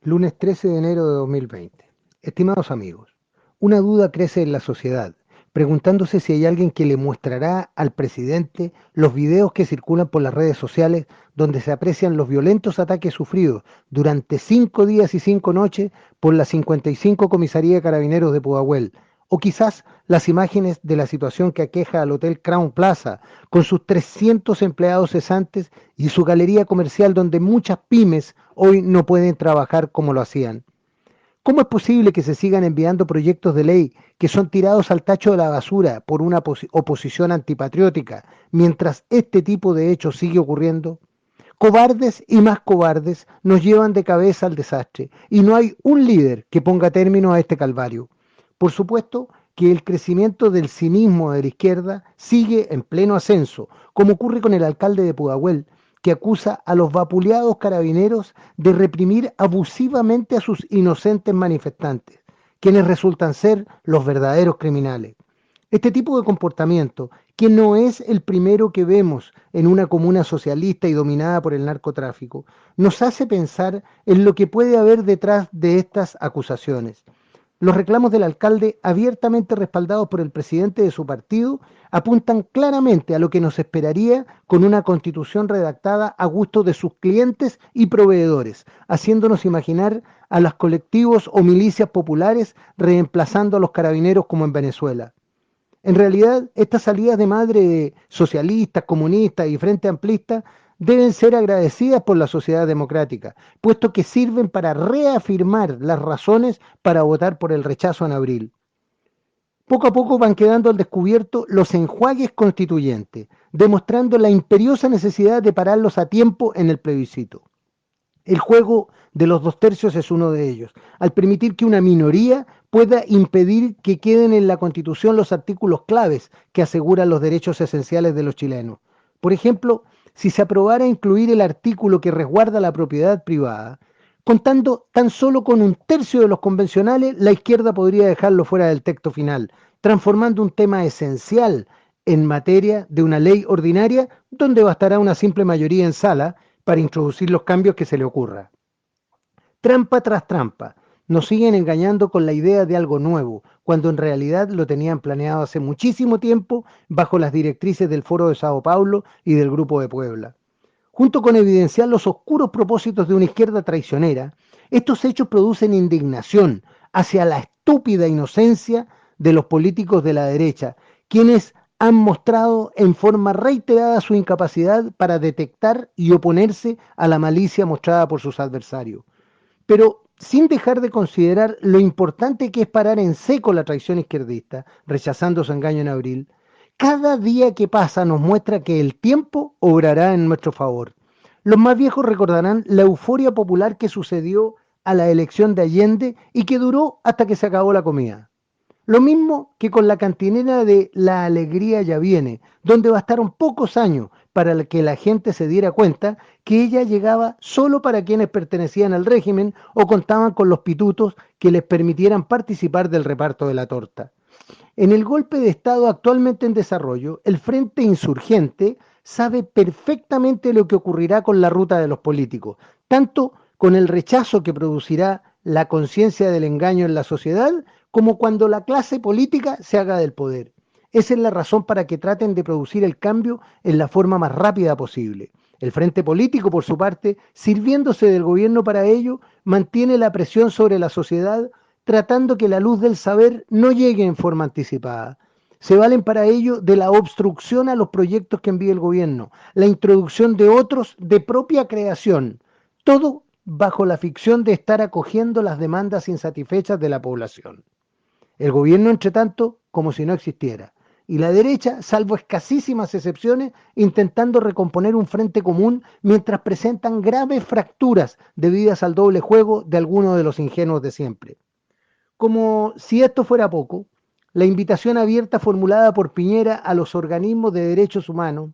Lunes 13 de enero de 2020. Estimados amigos, una duda crece en la sociedad, preguntándose si hay alguien que le mostrará al presidente los videos que circulan por las redes sociales donde se aprecian los violentos ataques sufridos durante 5 días y 5 noches por la 55 Comisaría de Carabineros de Pudahuel, o quizás las imágenes de la situación que aqueja al Hotel Crown Plaza, con sus 300 empleados cesantes y su galería comercial donde muchas pymes hoy no pueden trabajar como lo hacían. ¿Cómo es posible que se sigan enviando proyectos de ley que son tirados al tacho de la basura por una oposición antipatriótica mientras este tipo de hechos sigue ocurriendo? Cobardes y más cobardes nos llevan de cabeza al desastre y no hay un líder que ponga término a este calvario. Por supuesto que el crecimiento del cinismo de la izquierda sigue en pleno ascenso, como ocurre con el alcalde de Pudahuel, que acusa a los vapuleados carabineros de reprimir abusivamente a sus inocentes manifestantes, quienes resultan ser los verdaderos criminales. Este tipo de comportamiento, que no es el primero que vemos en una comuna socialista y dominada por el narcotráfico, nos hace pensar en lo que puede haber detrás de estas acusaciones. Los reclamos del alcalde, abiertamente respaldados por el presidente de su partido, apuntan claramente a lo que nos esperaría con una constitución redactada a gusto de sus clientes y proveedores, haciéndonos imaginar a los colectivos o milicias populares reemplazando a los carabineros como en Venezuela. En realidad, estas salidas de madre de socialistas, comunistas y frente amplistas deben ser agradecidas por la sociedad democrática, puesto que sirven para reafirmar las razones para votar por el rechazo en abril. Poco a poco van quedando al descubierto los enjuagues constituyentes, demostrando la imperiosa necesidad de pararlos a tiempo en el plebiscito. El juego de los 2/3 es uno de ellos, al permitir que una minoría pueda impedir que queden en la Constitución los artículos claves que aseguran los derechos esenciales de los chilenos. Por ejemplo, si se aprobara incluir el artículo que resguarda la propiedad privada, contando tan solo con 1/3 de los convencionales, la izquierda podría dejarlo fuera del texto final, transformando un tema esencial en materia de una ley ordinaria donde bastará una simple mayoría en sala para introducir los cambios que se le ocurra. Trampa tras trampa, nos siguen engañando con la idea de algo nuevo, cuando en realidad lo tenían planeado hace muchísimo tiempo bajo las directrices del Foro de Sao Paulo y del Grupo de Puebla. Junto con evidenciar los oscuros propósitos de una izquierda traicionera, estos hechos producen indignación hacia la estúpida inocencia de los políticos de la derecha, quienes han mostrado en forma reiterada su incapacidad para detectar y oponerse a la malicia mostrada por sus adversarios. Pero sin dejar de considerar lo importante que es parar en seco la traición izquierdista, rechazando su engaño en abril, cada día que pasa nos muestra que el tiempo obrará en nuestro favor. Los más viejos recordarán la euforia popular que sucedió a la elección de Allende y que duró hasta que se acabó la comida. Lo mismo que con la cantinera de La Alegría ya viene, donde bastaron pocos años para que la gente se diera cuenta que ella llegaba solo para quienes pertenecían al régimen o contaban con los pitutos que les permitieran participar del reparto de la torta. En el golpe de Estado actualmente en desarrollo, el Frente Insurgente sabe perfectamente lo que ocurrirá con la ruta de los políticos, tanto con el rechazo que producirá la conciencia del engaño en la sociedad, como cuando la clase política se haga del poder. Esa es la razón para que traten de producir el cambio en la forma más rápida posible. El Frente Político, por su parte, sirviéndose del gobierno para ello, mantiene la presión sobre la sociedad tratando que la luz del saber no llegue en forma anticipada. Se valen para ello de la obstrucción a los proyectos que envía el gobierno, la introducción de otros de propia creación, todo bajo la ficción de estar acogiendo las demandas insatisfechas de la población. El gobierno, entre tanto, como si no existiera. Y la derecha, salvo escasísimas excepciones, intentando recomponer un frente común mientras presentan graves fracturas debidas al doble juego de algunos de los ingenuos de siempre. Como si esto fuera poco, la invitación abierta formulada por Piñera a los organismos de derechos humanos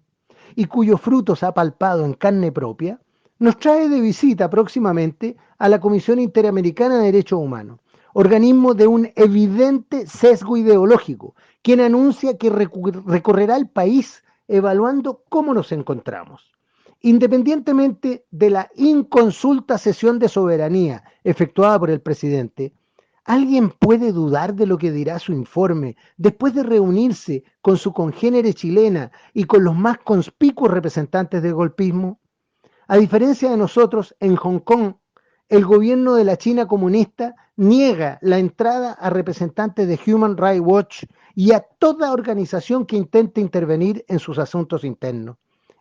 y cuyos frutos ha palpado en carne propia, nos trae de visita próximamente a la Comisión Interamericana de Derechos Humanos, organismo de un evidente sesgo ideológico, quien anuncia que recorrerá el país evaluando cómo nos encontramos. Independientemente de la inconsulta cesión de soberanía efectuada por el presidente, ¿alguien puede dudar de lo que dirá su informe después de reunirse con su congénere chilena y con los más conspicuos representantes del golpismo? A diferencia de nosotros, en Hong Kong, el gobierno de la China comunista niega la entrada a representantes de Human Rights Watch y a toda organización que intente intervenir en sus asuntos internos.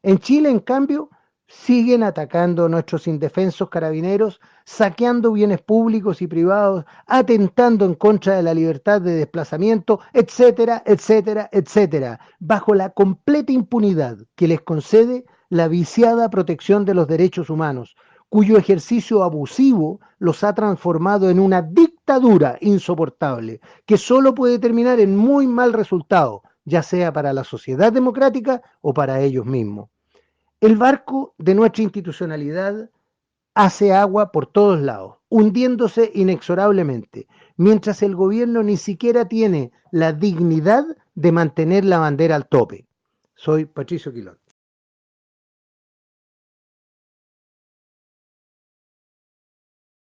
En Chile, en cambio, siguen atacando a nuestros indefensos carabineros, saqueando bienes públicos y privados, atentando en contra de la libertad de desplazamiento, etcétera, etcétera, etcétera, bajo la completa impunidad que les concede la viciada protección de los derechos humanos, cuyo ejercicio abusivo los ha transformado en una dictadura insoportable, que solo puede terminar en muy mal resultado, ya sea para la sociedad democrática o para ellos mismos. El barco de nuestra institucionalidad hace agua por todos lados, hundiéndose inexorablemente, mientras el gobierno ni siquiera tiene la dignidad de mantener la bandera al tope. Soy Patricio Quilón.